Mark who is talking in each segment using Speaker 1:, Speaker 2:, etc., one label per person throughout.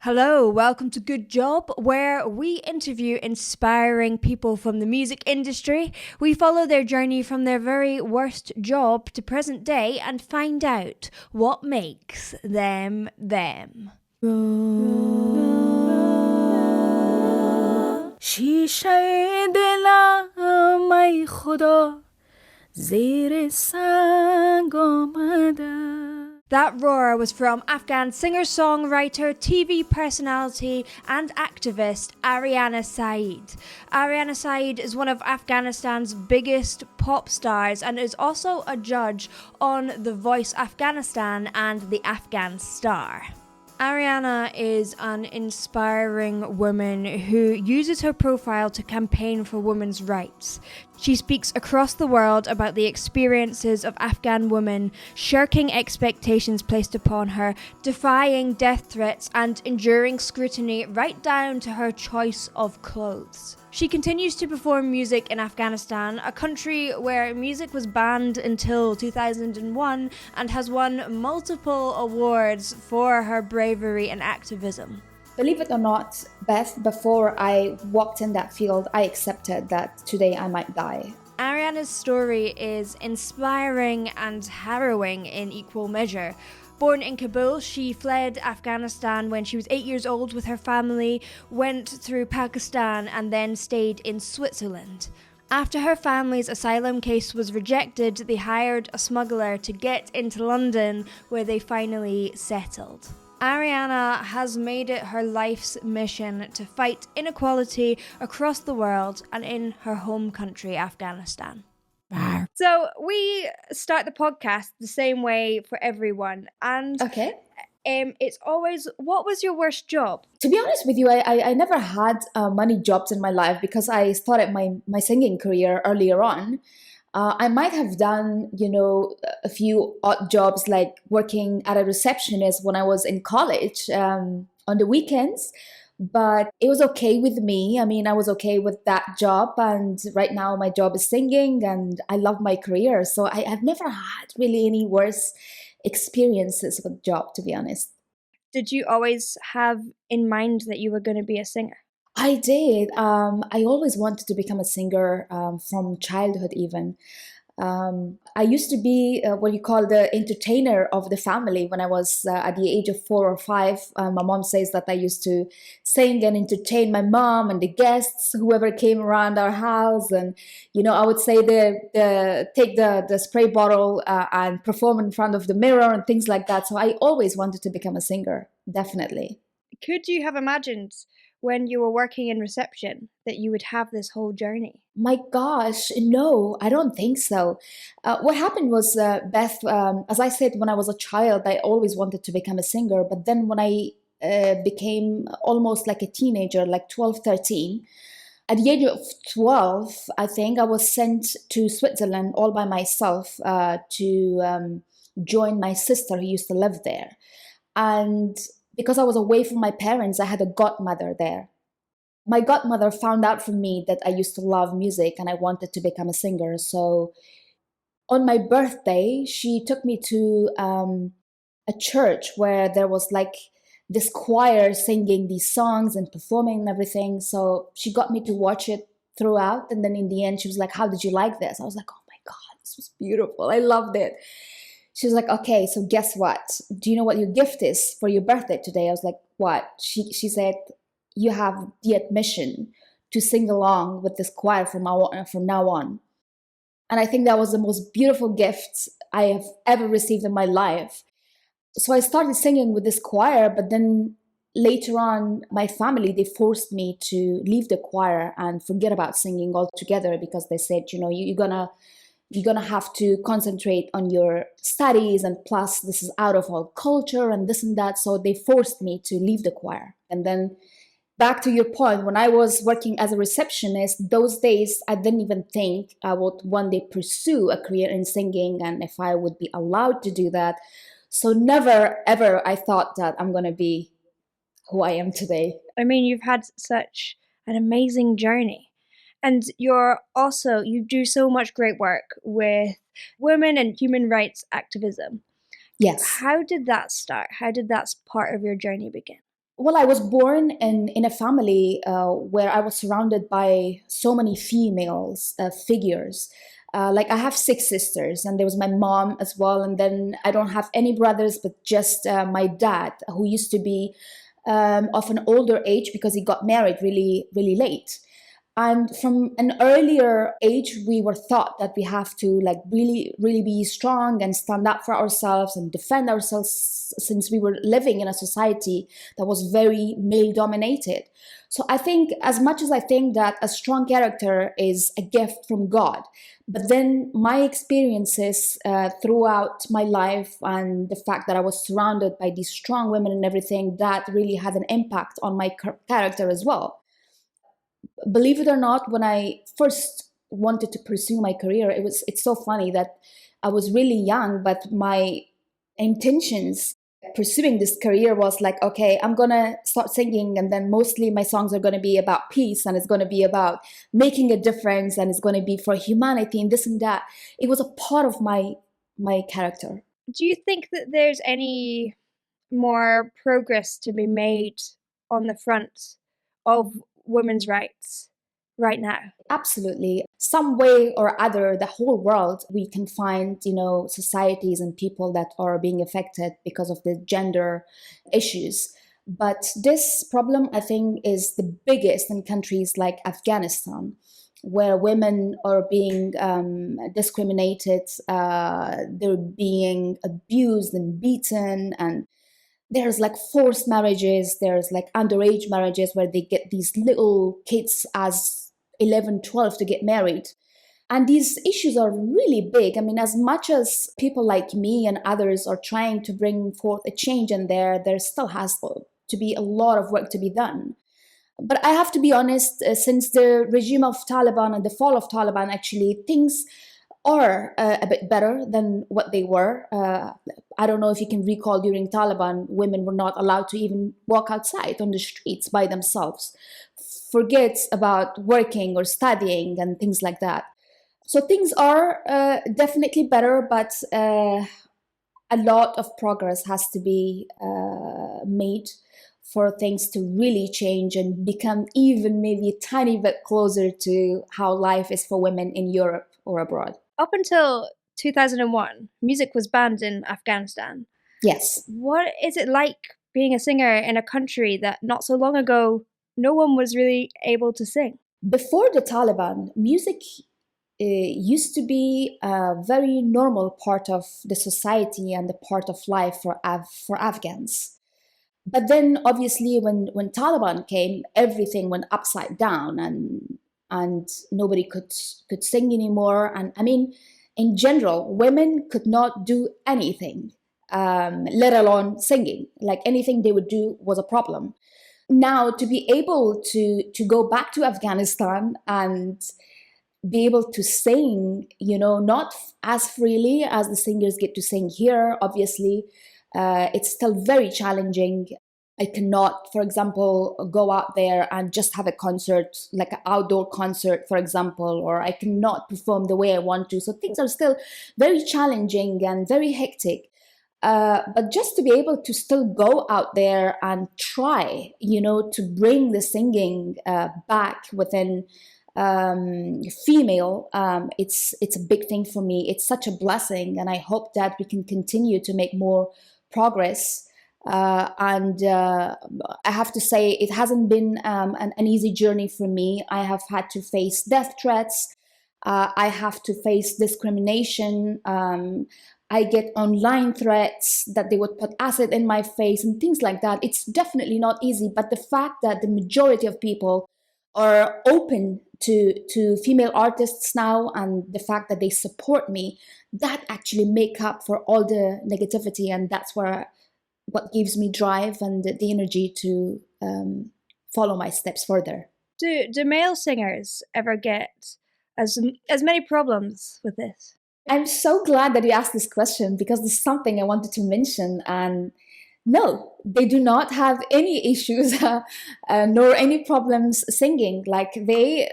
Speaker 1: Hello, welcome to Good Job, where we interview inspiring people from the music industry. We follow their journey from their very worst job to present day and find out what makes them them.
Speaker 2: شیشه دلم ای خدا زیر سنگ آمده.
Speaker 1: That roar was from Afghan singer-songwriter, TV personality and activist Ariana Saeed. Ariana Saeed is one of Afghanistan's biggest pop stars and is also a judge on The Voice Afghanistan and The Afghan Star. Ariana is an inspiring woman who uses her profile to campaign for women's rights. She speaks across the world about the experiences of Afghan women, shirking expectations placed upon her, defying death threats, and enduring scrutiny right down to her choice of clothes. She continues to perform music in Afghanistan, a country where music was banned until 2001 and has won multiple awards for her bravery and activism.
Speaker 3: Believe it or not, Beth, before I walked in that field, I accepted that today I might die.
Speaker 1: Ariana's story is inspiring and harrowing in equal measure. Born in Kabul, she fled Afghanistan when she was 8 years old with her family, went through Pakistan and then stayed in Switzerland. After her family's asylum case was rejected, they hired a smuggler to get into London, where they finally settled. Ariana has made it her life's mission to fight inequality across the world and in her home country, Afghanistan. So we start the podcast the same way for everyone, and
Speaker 3: Okay.
Speaker 1: it's always, what was your worst job?
Speaker 3: To be honest with you, I never had many jobs in my life because I started my singing career earlier on. I might have done, a few odd jobs like working at a receptionist when I was in college on the weekends. But it was okay with me. I mean, I was okay with that job. And right now my job is singing and I love my career. So I've never had really any worse experiences with job, to be honest.
Speaker 1: Did you always have in mind that you were going to be a singer?
Speaker 3: I did. I always wanted to become a singer from childhood, even. I used to be what you call the entertainer of the family when I was at the age of 4 or 5. My mom says that I used to sing and entertain my mom and the guests, whoever came around our house. And, I would say take the spray bottle and perform in front of the mirror and things like that. So I always wanted to become a singer, definitely.
Speaker 1: Could you have imagined when you were working in reception that you would have this whole journey?
Speaker 3: My gosh, no, I don't think so. What happened was, Beth, as I said, when I was a child, I always wanted to become a singer. But then when I became almost like a teenager, like 12, 13, at the age of 12, I think I was sent to Switzerland all by myself to join my sister who used to live there. And because I was away from my parents, I had a godmother there. My godmother found out from me that I used to love music and I wanted to become a singer. So on my birthday, she took me to a church where there was like this choir singing these songs and performing and everything. So she got me to watch it throughout. And then in the end, she was like, "How did you like this?" I was like, "Oh my God, this was beautiful. I loved it." She was like, "Okay, so guess what? Do you know what your gift is for your birthday today?" I was like, "What?" She said, "You have the admission to sing along with this choir from now on." And I think that was the most beautiful gift I have ever received in my life. So I started singing with this choir, but then later on, my family, they forced me to leave the choir and forget about singing altogether because they said, you're gonna have to concentrate on your studies, and plus this is out of our culture and this and that. So they forced me to leave the choir. And then back to your point, when I was working as a receptionist, those days I didn't even think I would one day pursue a career in singing and if I would be allowed to do that. So never ever I thought that I'm gonna be who I am today.
Speaker 1: I mean, you've had such an amazing journey. And you do so much great work with women and human rights activism.
Speaker 3: Yes.
Speaker 1: How did that start? How did that part of your journey begin?
Speaker 3: Well, I was born in a family where I was surrounded by so many females figures. Like I have six sisters, and there was my mom as well, and then I don't have any brothers, but just my dad, who used to be of an older age because he got married really, really late. And from an earlier age, we were taught that we have to like really, really be strong and stand up for ourselves and defend ourselves, since we were living in a society that was very male dominated. So I think, as much as I think that a strong character is a gift from God, but then my experiences throughout my life, and the fact that I was surrounded by these strong women and everything, that really had an impact on my character as well. Believe it or not, when I first wanted to pursue my career, it's so funny that I was really young, but my intentions pursuing this career was like, okay, I'm gonna start singing, and then mostly my songs are gonna be about peace, and it's gonna be about making a difference, and it's gonna be for humanity and this and that. It was a part of my character.
Speaker 1: Do you think that there's any more progress to be made on the front of women's rights right now?
Speaker 3: Absolutely. Some way or other, the whole world, we can find, societies and people that are being affected because of the gender issues. But this problem, I think, is the biggest in countries like Afghanistan, where women are being discriminated, they're being abused and beaten, and there's like forced marriages, there's like underage marriages where they get these little kids as 11, 12 to get married. And these issues are really big. I mean, as much as people like me and others are trying to bring forth a change in there still has to be a lot of work to be done. But I have to be honest, since the regime of Taliban and the fall of Taliban, actually, things are a bit better than what they were. I don't know if you can recall, during Taliban, women were not allowed to even walk outside on the streets by themselves. Forget about working or studying and things like that. So things are definitely better, but a lot of progress has to be made for things to really change and become even maybe a tiny bit closer to how life is for women in Europe or abroad.
Speaker 1: Up until 2001, music was banned in Afghanistan.
Speaker 3: Yes.
Speaker 1: What is it like being a singer in a country that not so long ago no one was really able to sing?
Speaker 3: Before the Taliban, music used to be a very normal part of the society and the part of life for Afghans. But then, obviously, when Taliban came, everything went upside down, and nobody could sing anymore. And I mean, in general, women could not do anything, let alone singing. Like anything they would do was a problem. Now, to be able to go back to Afghanistan and be able to sing, not as freely as the singers get to sing here, obviously, it's still very challenging. I cannot, for example, go out there and just have a concert, like an outdoor concert, for example, or I cannot perform the way I want to. So things are still very challenging and very hectic. But just to be able to still go out there and try, to bring the singing back within female, it's a big thing for me. It's such a blessing, and I hope that we can continue to make more progress. And I have to say, it hasn't been an easy journey for me. I have had to face death threats. I have to face discrimination. I get online threats that they would put acid in my face and things like that. It's definitely not easy. But the fact that the majority of people are open to female artists now, and the fact that they support me, that actually make up for all the negativity, and that's what gives me drive and the energy to follow my steps further.
Speaker 1: Do male singers ever get as many problems with this?
Speaker 3: I'm so glad that you asked this question, because this is something I wanted to mention. And no, they do not have any issues nor any problems singing. Like they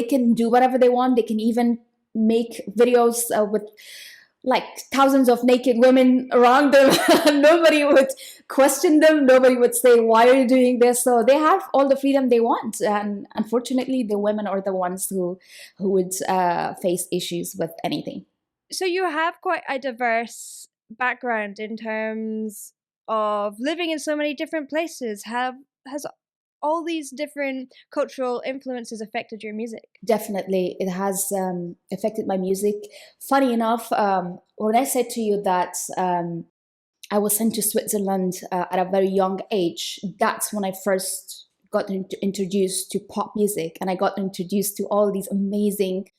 Speaker 3: can do whatever they want. They can even make videos like thousands of naked women around them. Nobody would question them. Nobody would say, why are you doing this? So they have all the freedom they want. And unfortunately, the women are the ones who would face issues with anything.
Speaker 1: So you have quite a diverse background in terms of living in so many different places. Has all these different cultural influences affected your music?
Speaker 3: Definitely, it has affected my music. Funny enough, when I said to you that I was sent to Switzerland at a very young age, that's when I first got introduced to pop music, and I got introduced to all these amazing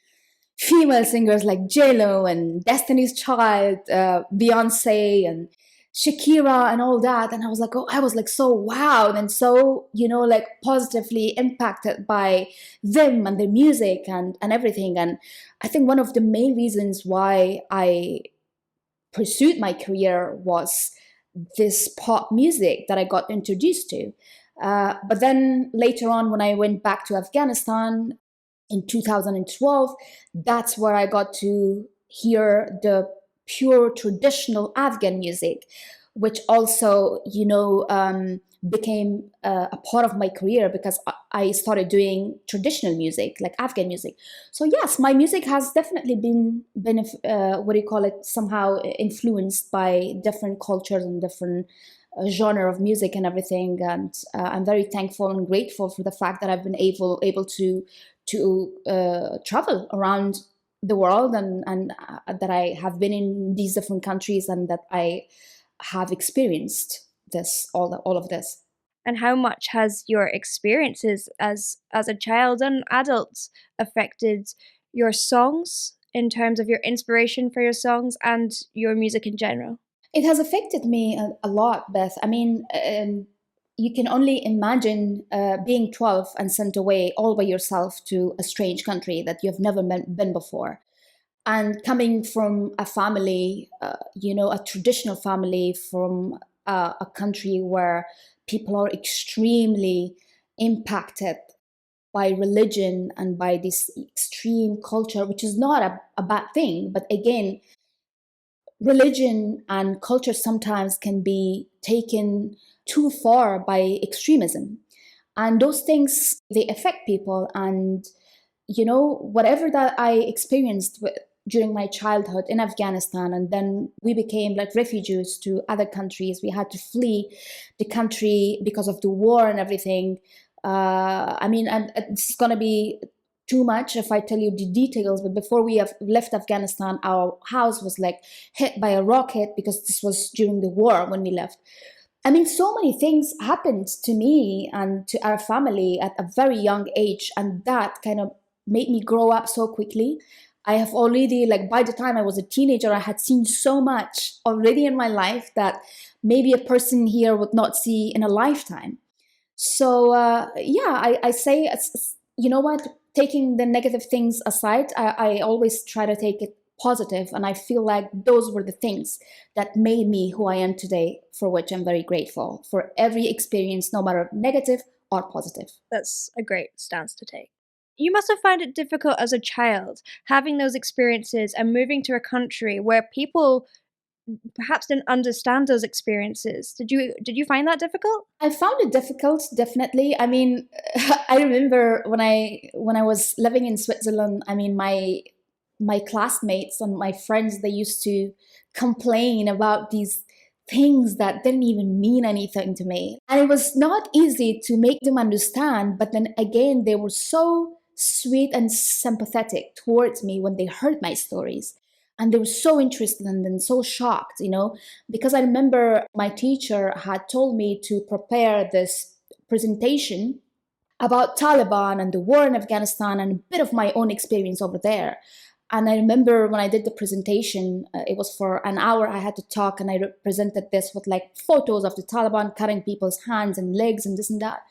Speaker 3: female singers like J-Lo and Destiny's Child, Beyonce and Shakira and all that. And I was like, oh, I was like so wowed and so, like positively impacted by them and their music and everything. And I think one of the main reasons why I pursued my career was this pop music that I got introduced to. But then later on, when I went back to Afghanistan in 2012, that's where I got to hear the pure traditional Afghan music, which also, became a part of my career because I started doing traditional music, like Afghan music. So yes, my music has definitely been somehow influenced by different cultures and different genre of music and everything. And I'm very thankful and grateful for the fact that I've been able to travel around the world and that I have been in these different countries and that I have experienced all of this.
Speaker 1: And how much has your experiences as a child and adult affected your songs in terms of your inspiration for your songs and your music in general?
Speaker 3: It has affected me a lot, Beth. I mean, you can only imagine being 12 and sent away all by yourself to a strange country that you've never been before. And coming from a family, a traditional family from a country where people are extremely impacted by religion and by this extreme culture, which is not a bad thing. But again, religion and culture sometimes can be taken too far by extremism. And those things, they affect people. And, whatever that I experienced during my childhood in Afghanistan, and then we became like refugees to other countries. We had to flee the country because of the war and everything. And this is going to be too much if I tell you the details, but before we have left Afghanistan, our house was like hit by a rocket because this was during the war when we left. I mean, so many things happened to me and to our family at a very young age, and that kind of made me grow up so quickly. I have already, like, by the time I was a teenager, I had seen so much already in my life that maybe a person here would not see in a lifetime. So, I say, you know what, taking the negative things aside, I always try to take it positive, and I feel like those were the things that made me who I am today, for which I'm very grateful for every experience, no matter negative or positive.
Speaker 1: That's a great stance to take. You must have found it difficult as a child, having those experiences and moving to a country where people perhaps didn't understand those experiences. Did you find that difficult?
Speaker 3: I found it difficult, definitely. I mean, I remember when I was living in Switzerland, I mean, my classmates and my friends, they used to complain about these things that didn't even mean anything to me. And it was not easy to make them understand, but then again, they were so sweet and sympathetic towards me when they heard my stories. And they were so interested and then so shocked, because I remember my teacher had told me to prepare this presentation about Taliban and the war in Afghanistan and a bit of my own experience over there. And I remember when I did the presentation, it was for an hour. I had to talk, and I presented this with like photos of the Taliban cutting people's hands and legs and this and that.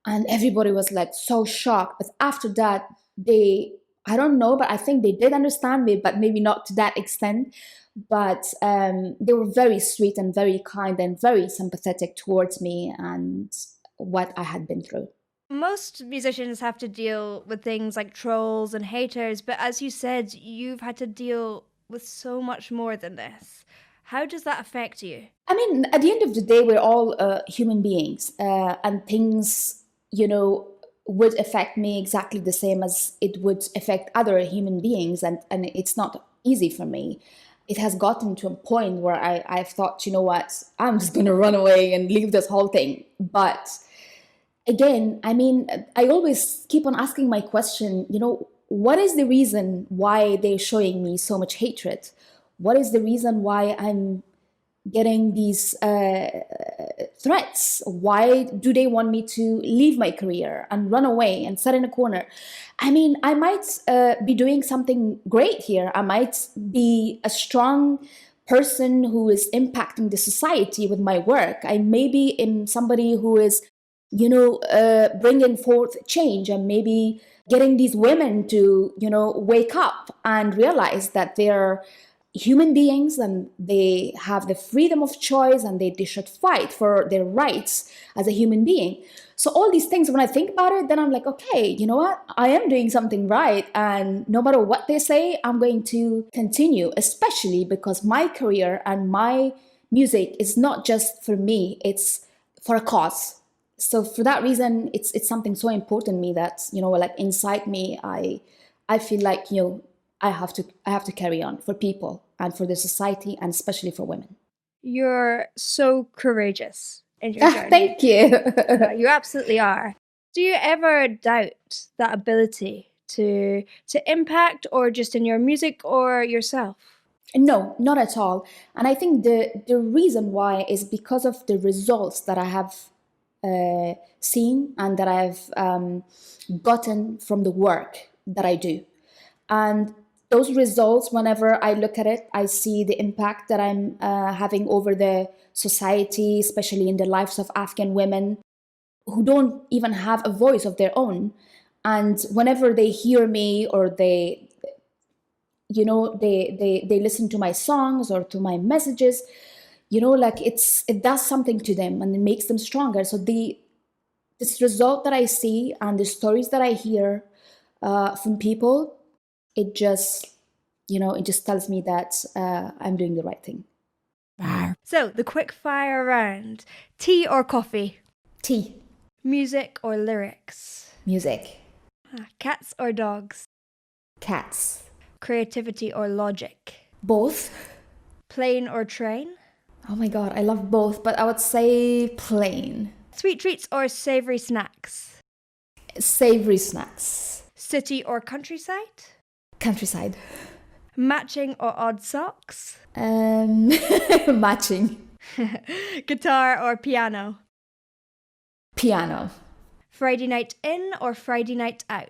Speaker 3: And everybody was like so shocked. But after that, I don't know, but I think they did understand me, but maybe not to that extent. But they were very sweet and very kind and very sympathetic towards me and what I had been through.
Speaker 1: Most musicians have to deal with things like trolls and haters, but as you said, you've had to deal with so much more than this. How does that affect you?
Speaker 3: I mean, at the end of the day, we're all human beings, and things, would affect me exactly the same as it would affect other human beings. And it's not easy for me. It has gotten to a point where I've thought, you know what, I'm just going to run away and leave this whole thing. But again, I mean, I always keep on asking my question, what is the reason why they're showing me so much hatred? What is the reason why I'm getting these threats? Why do they want me to leave my career and run away and sit in a corner? I mean, I might be doing something great here. I might be a strong person who is impacting the society with my work. I maybe am somebody who is, bringing forth change, and maybe getting these women to, wake up and realize that they're human beings and they have the freedom of choice, and they should fight for their rights as a human being. So all these things, when I think about it, then I'm like, okay, you know what? I am doing something right. And no matter what they say, I'm going to continue, especially because my career and my music is not just for me, it's for a cause. So for that reason, it's something so important to me that, like inside me, I feel like, I have to carry on for people and for the society, and especially for women.
Speaker 1: You're so courageous in your journey.
Speaker 3: Thank you.
Speaker 1: You absolutely are. Do you ever doubt that ability to impact, or just in your music or yourself?
Speaker 3: No, not at all. And I think the reason why is because of the results that I have seen and that I've gotten from the work that I do. And those results, whenever I look at it, I see the impact that I'm having over the society, especially in the lives of Afghan women who don't even have a voice of their own. And whenever they hear me, or they listen to my songs or to my messages, like it does something to them and it makes them stronger. So this result that I see and the stories that I hear from people, it just tells me that I'm doing the right thing.
Speaker 1: So, the quick fire round. Tea or coffee?
Speaker 3: Tea.
Speaker 1: Music or lyrics?
Speaker 3: Music.
Speaker 1: Cats or dogs?
Speaker 3: Cats.
Speaker 1: Creativity or logic?
Speaker 3: Both.
Speaker 1: Plane or train?
Speaker 3: Oh my god, I love both, but I would say plain.
Speaker 1: Sweet treats or savoury snacks?
Speaker 3: Savory snacks.
Speaker 1: City or countryside?
Speaker 3: Countryside.
Speaker 1: Matching or odd socks?
Speaker 3: Matching.
Speaker 1: Guitar or piano?
Speaker 3: Piano.
Speaker 1: Friday night in or Friday night out?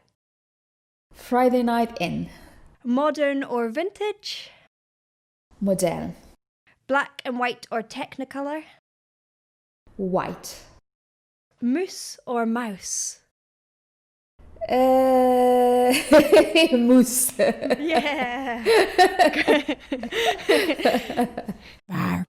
Speaker 3: Friday night in.
Speaker 1: Modern or vintage?
Speaker 3: Modern.
Speaker 1: Black and white or Technicolor?
Speaker 3: White.
Speaker 1: Moose or mouse?
Speaker 3: Moose.
Speaker 1: Yeah.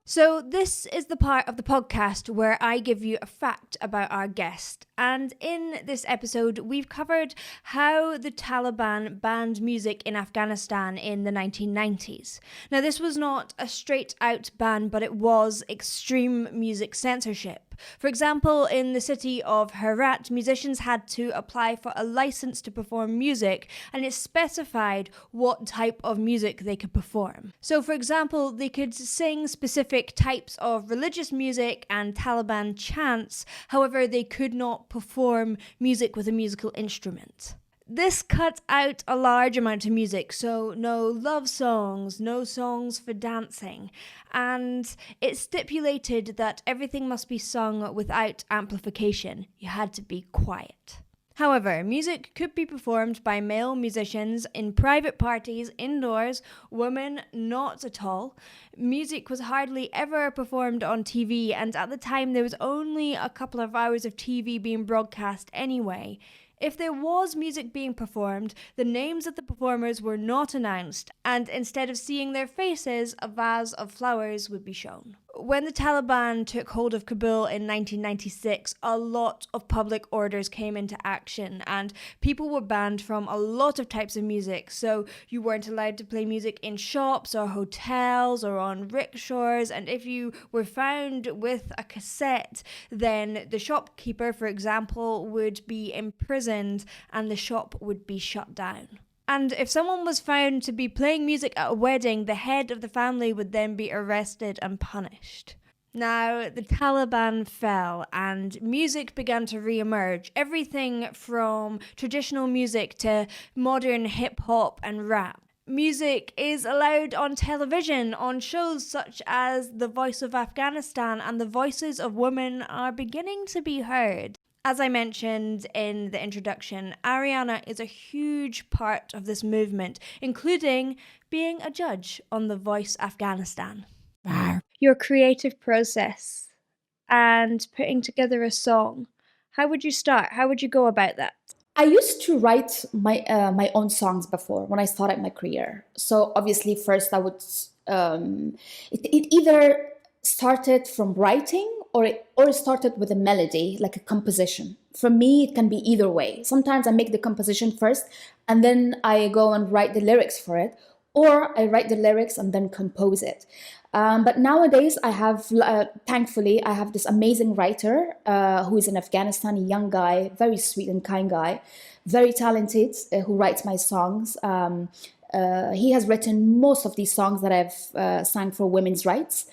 Speaker 1: So this is the part of the podcast where I give you a fact about our guest. And in this episode, we've covered how the Taliban banned music in Afghanistan in the 1990s. Now, this was not a straight out ban, but it was extreme music censorship. For example, in the city of Herat, musicians had to apply for a license to perform music, and it specified what type of music they could perform. So, for example, they could sing specific types of religious music and Taliban chants, however, they could not perform music with a musical instrument. This cut out a large amount of music, so no love songs, no songs for dancing, and it stipulated that everything must be sung without amplification. You had to be quiet. However, music could be performed by male musicians in private parties, indoors, women not at all. Music was hardly ever performed on TV, and at the time there was only a couple of hours of TV being broadcast anyway. If there was music being performed, the names of the performers were not announced, and instead of seeing their faces, a vase of flowers would be shown. When the Taliban took hold of Kabul in 1996, a lot of public orders came into action and people were banned from a lot of types of music. So you weren't allowed to play music in shops or hotels or on rickshaws. And if you were found with a cassette, then the shopkeeper, for example, would be imprisoned and the shop would be shut down. And if someone was found to be playing music at a wedding, the head of the family would then be arrested and punished. Now, the Taliban fell and music began to re-emerge. Everything from traditional music to modern hip-hop and rap. Music is allowed on television, on shows such as The Voice of Afghanistan, and the voices of women are beginning to be heard. As I mentioned in the introduction, Ariana is a huge part of this movement, including being a judge on The Voice Afghanistan. Your creative process and putting together a song, how would you start? How would you go about that?
Speaker 3: I used to write my own songs before when I started my career. So obviously, first I would it either started from writing or it started with a melody, like a composition. For me, it can be either way. Sometimes I make the composition first and then I go and write the lyrics for it, or I write the lyrics and then compose it. But nowadays, I have, thankfully, I have this amazing writer who is in Afghanistan, a young guy, very sweet and kind guy, very talented, who writes my songs. He has written most of these songs that I've sang for women's rights.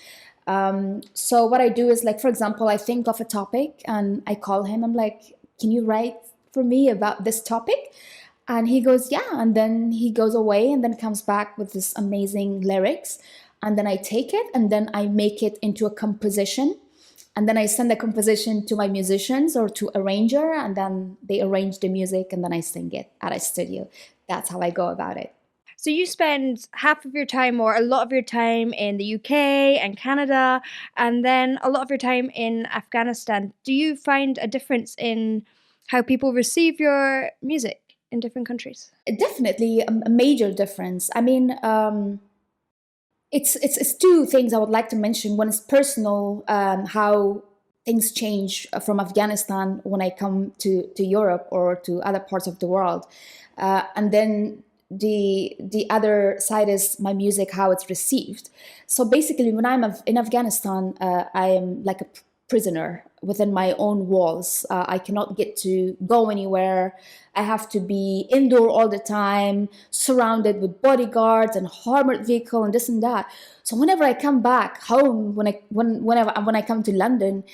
Speaker 3: So what I do is, like, for example, I think of a topic and I call him. I'm like, can you write for me about this topic? And he goes, yeah. And then he goes away and then comes back with this amazing lyrics. And then I take it and then I make it into a composition. And then I send the composition to my musicians or to arranger, and then they arrange the music and then I sing it at a studio. That's how I go about it.
Speaker 1: So you spend half of your time or a lot of your time in the UK and Canada, and then a lot of your time in Afghanistan. Do you find a difference in how people receive your music in different countries?
Speaker 3: Definitely a major difference. I mean, it's two things I would like to mention. One is personal, how things change from Afghanistan when I come to Europe or to other parts of the world, and then the other side is my music, how it's received. So basically, when I'm in Afghanistan, I am like a prisoner within my own walls. I cannot get to go anywhere. I have to be indoor all the time, surrounded with bodyguards and armored vehicle and this and that. So whenever I come back home, when I come to London,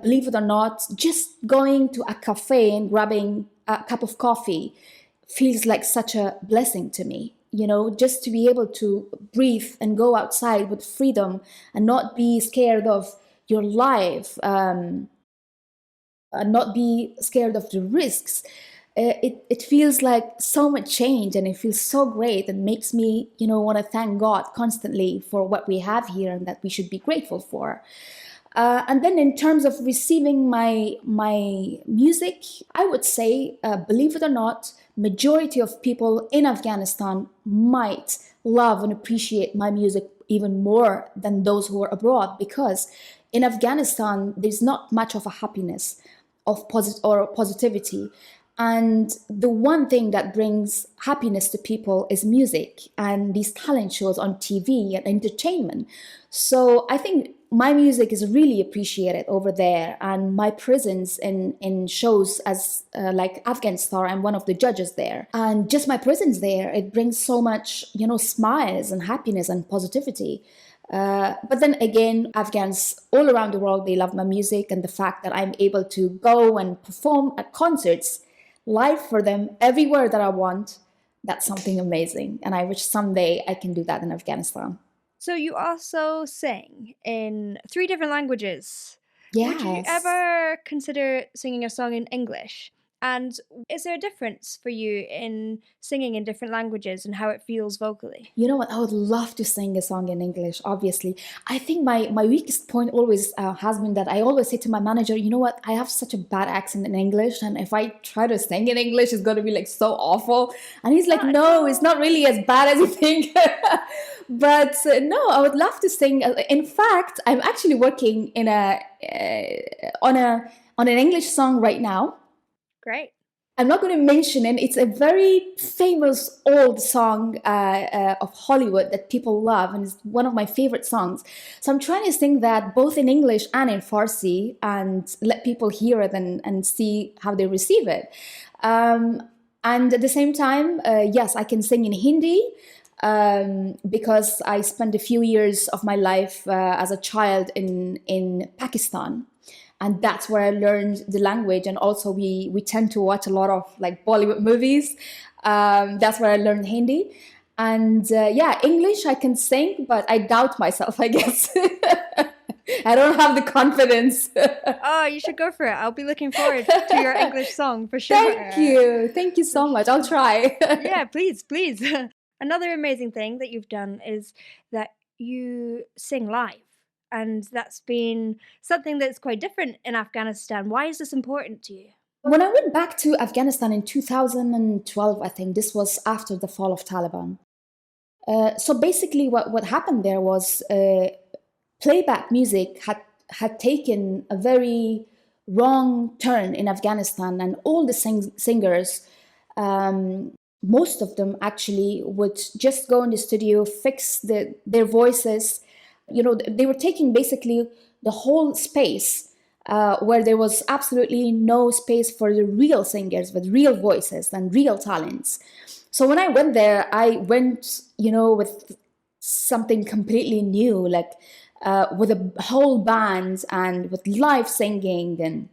Speaker 3: believe it or not, just going to a cafe and grabbing a cup of coffee feels like such a blessing to me. You know, just to be able to breathe and go outside with freedom and not be scared of your life, and not be scared of the risks. It feels like so much change, and it feels so great, and makes me, want to thank God constantly for what we have here and that we should be grateful for. And then in terms of receiving my music, I would say, believe it or not, majority of people in Afghanistan might love and appreciate my music even more than those who are abroad, because in Afghanistan, there's not much of a happiness of positivity. And the one thing that brings happiness to people is music and these talent shows on TV and entertainment. So I think my music is really appreciated over there, and my presence in shows as like Afghan Star, I'm one of the judges there, and just my presence there, it brings so much smiles and happiness and positivity. But then again, Afghans all around the world, they love my music, and the fact that I'm able to go and perform at concerts live for them everywhere that I want, that's something amazing, and I wish someday I can do that in Afghanistan.
Speaker 1: So you also sing in 3 different languages.
Speaker 3: Yes.
Speaker 1: Would you ever consider singing a song in English? And is there a difference for you in singing in different languages and how it feels vocally?
Speaker 3: You know what? I would love to sing a song in English, obviously. I think my weakest point always has been that I always say to my manager, you know what? I have such a bad accent in English. And if I try to sing in English, it's going to be like so awful. And he's like, no, it's not really as bad as you think. But no, I would love to sing. In fact, I'm actually working in on an English song right now.
Speaker 1: Great.
Speaker 3: I'm not going to mention it. It's a very famous old song of Hollywood that people love, and it's one of my favorite songs. So I'm trying to sing that both in English and in Farsi and let people hear it and see how they receive it. And at the same time, yes, I can sing in Hindi because I spent a few years of my life as a child in Pakistan. And that's where I learned the language. And also we tend to watch a lot of like Bollywood movies. That's where I learned Hindi. And yeah, English I can sing, but I doubt myself, I guess. I don't have the confidence.
Speaker 1: Oh, you should go for it. I'll be looking forward to your English song for sure.
Speaker 3: Thank you. Thank you so much. I'll try.
Speaker 1: Yeah, please, please. Another amazing thing that you've done is that you sing live. And that's been something that's quite different in Afghanistan. Why is this important to you?
Speaker 3: When I went back to Afghanistan in 2012, I think this was after the fall of Taliban. So basically what happened there was playback music had taken a very wrong turn in Afghanistan, and all the singers, most of them actually would just go in the studio, fix their voices. You know, they were taking basically the whole space where there was absolutely no space for the real singers with real voices and real talents. So when I went there, I went, you know, with something completely new, like with a whole band and with live singing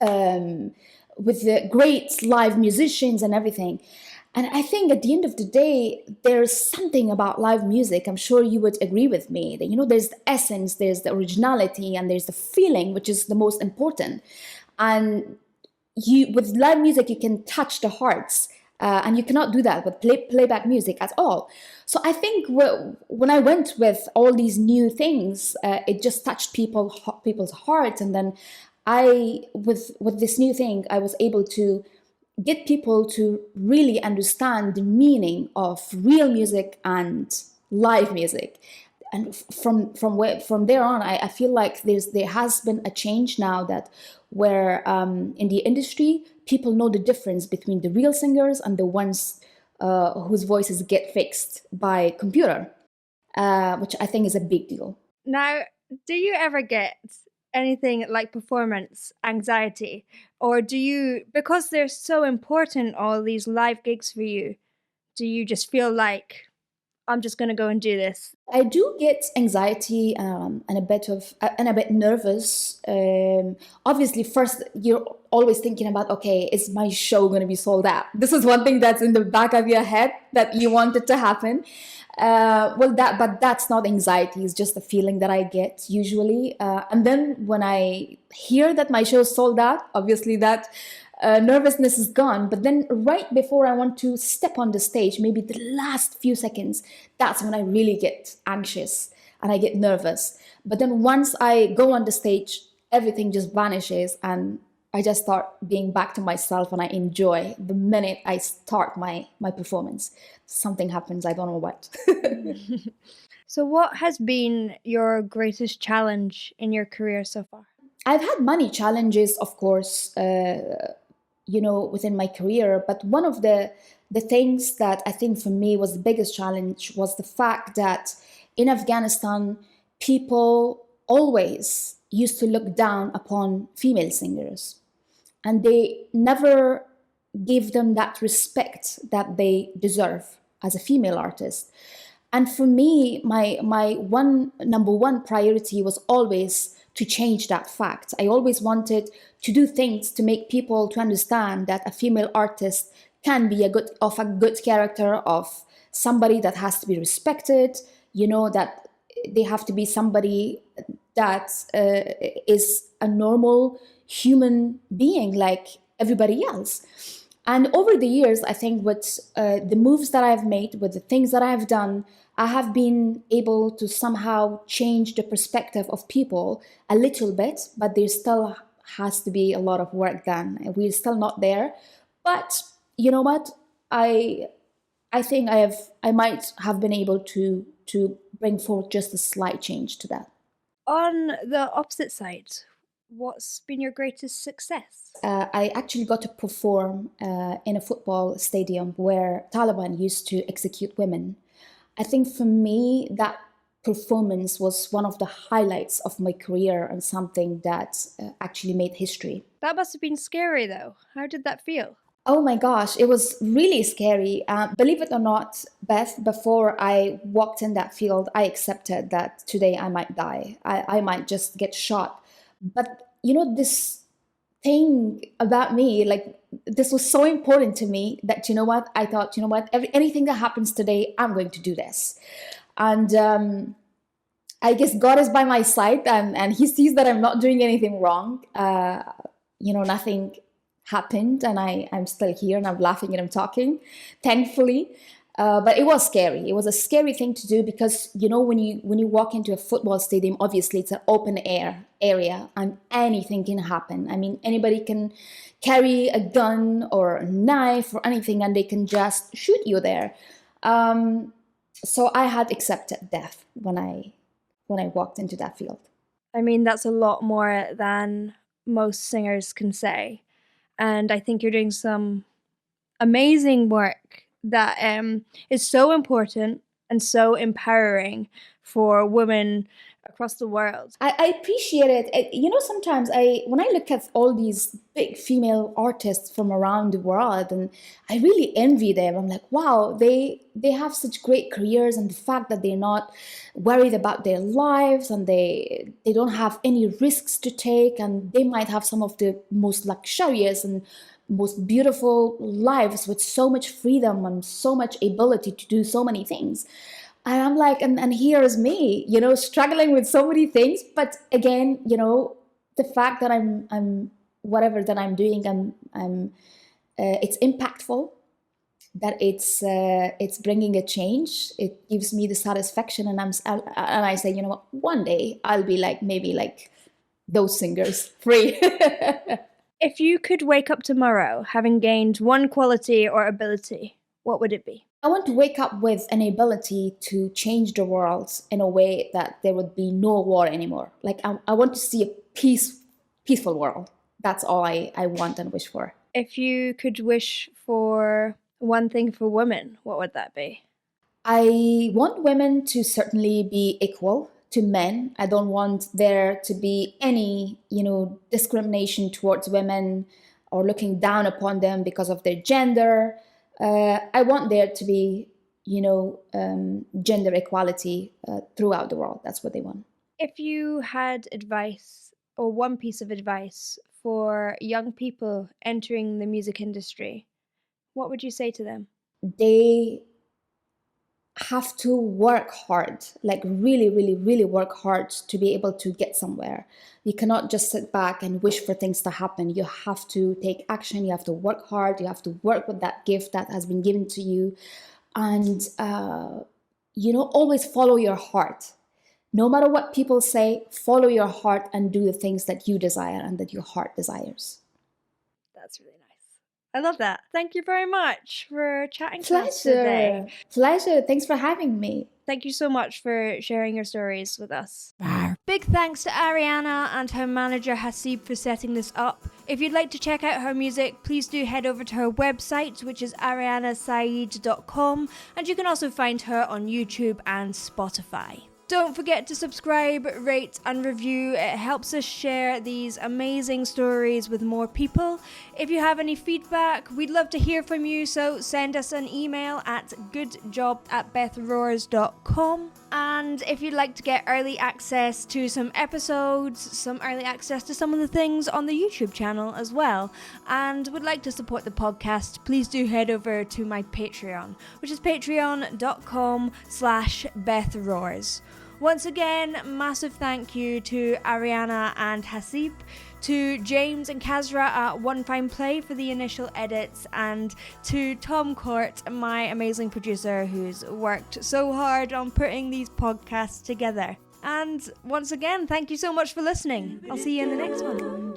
Speaker 3: and with the great live musicians and everything. And I think at the end of the day, there's something about live music, I'm sure you would agree with me, that, you know, there's the essence, there's the originality, and there's the feeling, which is the most important. And with live music, you can touch the hearts, and you cannot do that with playback music at all. So I think when I went with all these new things, it just touched people's hearts. And then with this new thing, I was able to get people to really understand the meaning of real music and live music. And from there on, I feel like there has been a change now that where in the industry, people know the difference between the real singers and the ones whose voices get fixed by computer, which I think is a big deal.
Speaker 1: Now, do you ever get anything like performance anxiety, or do you, because they're so important, all these live gigs for you, do you just feel like I'm just going to go and do this?
Speaker 3: I do get anxiety and a bit nervous. Obviously, first you're always thinking about, okay, is my show going to be sold out? This is one thing that's in the back of your head that you want it to happen. But that's not anxiety. It's just a feeling that I get usually. And then when I hear that my show is sold out, obviously that nervousness is gone. But then right before I want to step on the stage, maybe the last few seconds, that's when I really get anxious and I get nervous. But then once I go on the stage, everything just vanishes and I just start being back to myself, and I enjoy the minute I start my performance. Something happens, I don't know what.
Speaker 1: So what has been your greatest challenge in your career so far?
Speaker 3: I've had many challenges, of course, within my career. But one of the things that I think for me was the biggest challenge was the fact that in Afghanistan, people always used to look down upon female singers. And they never gave them that respect that they deserve as a female artist. And for me, my number one priority was always to change that fact. I always wanted to do things to make people to understand that a female artist can be a good character, of somebody that has to be respected, that they have to be somebody that is a normal human being like everybody else. And over the years, I think with the moves that I've made, with the things that I've done, I have been able to somehow change the perspective of people a little bit, but there still has to be a lot of work done. And we're still not there. But you know what? I think I might have been able to bring forth just a slight change to that.
Speaker 1: On the opposite side, what's been your greatest success?
Speaker 3: I actually got to perform in a football stadium where Taliban used to execute women. I think for me, that performance was one of the highlights of my career and something that actually made history.
Speaker 1: That must have been scary though. How did that feel?
Speaker 3: Oh my gosh, it was really scary. Believe it or not, Beth, before I walked in that field, I accepted that today I might die. I might just get shot. But you know, this thing about me, like this was so important to me that, you know what, I thought, you know what, anything that happens today, I'm going to do this. And I guess God is by my side and he sees that I'm not doing anything wrong. You know, nothing happened and I'm still here and I'm laughing and I'm talking, thankfully. But it was scary. It was a scary thing to do because, you know, when you walk into a football stadium, obviously it's an open air area and anything can happen. I mean, anybody can carry a gun or a knife or anything and they can just shoot you there. So I had accepted death when I walked into that field.
Speaker 1: I mean, that's a lot more than most singers can say. And I think you're doing some amazing work that is so important and so empowering for women across the world.
Speaker 3: I appreciate it. You know, sometimes when I look at all these big female artists from around the world, and I really envy them. I'm like, wow, they have such great careers, and the fact that they're not worried about their lives and they don't have any risks to take, and they might have some of the most luxurious and most beautiful lives with so much freedom and so much ability to do so many things. And I'm like, and here's me, you know, struggling with so many things. But again, you know, the fact that I'm whatever that I'm doing, it's impactful, that it's bringing a change. It gives me the satisfaction, and I say, you know what, one day I'll be like maybe like those singers, free.
Speaker 1: If you could wake up tomorrow having gained one quality or ability, what would it be?
Speaker 3: I want to wake up with an ability to change the world in a way that there would be no war anymore. Like I want to see a peaceful world. That's all I want and wish for.
Speaker 1: If you could wish for one thing for women, what would that be?
Speaker 3: I want women to certainly be equal to men. I don't want there to be any, you know, discrimination towards women or looking down upon them because of their gender. I want there to be, you know, gender equality throughout the world. That's what they want.
Speaker 1: If you had advice or one piece of advice for young people entering the music industry, what would you say to them?
Speaker 3: They have to work hard, like really, really, really work hard to be able to get somewhere. You cannot just sit back and wish for things to happen. You have to take action. You have to work hard. You have to work with that gift that has been given to you. And, you know, always follow your heart. No matter what people say, follow your heart and do the things that you desire and that your heart desires.
Speaker 1: That's really nice. I love that. Thank you very much for chatting to us today.
Speaker 3: Pleasure. Thanks for having me.
Speaker 1: Thank you so much for sharing your stories with us. Big thanks to Ariana and her manager Hasib for setting this up. If you'd like to check out her music, please do head over to her website, which is arianasaeed.com, and you can also find her on YouTube and Spotify. Don't forget to subscribe, rate and review. It helps us share these amazing stories with more people. If you have any feedback, we'd love to hear from you, so send us an email at goodjob@bethroars.com. And if you'd like to get early access to some episodes, some early access to some of the things on the YouTube channel as well, and would like to support the podcast, please do head over to my Patreon, which is patreon.com/BethRoars. Once again, massive thank you to Ariana and Hasib. to James and Kazra at One Fine Play for the initial edits, and to Tom Court, my amazing producer who's worked so hard on putting these podcasts together. And once again, thank you so much for listening. I'll see you in the next one.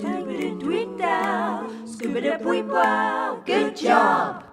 Speaker 1: Bye.
Speaker 4: Good job.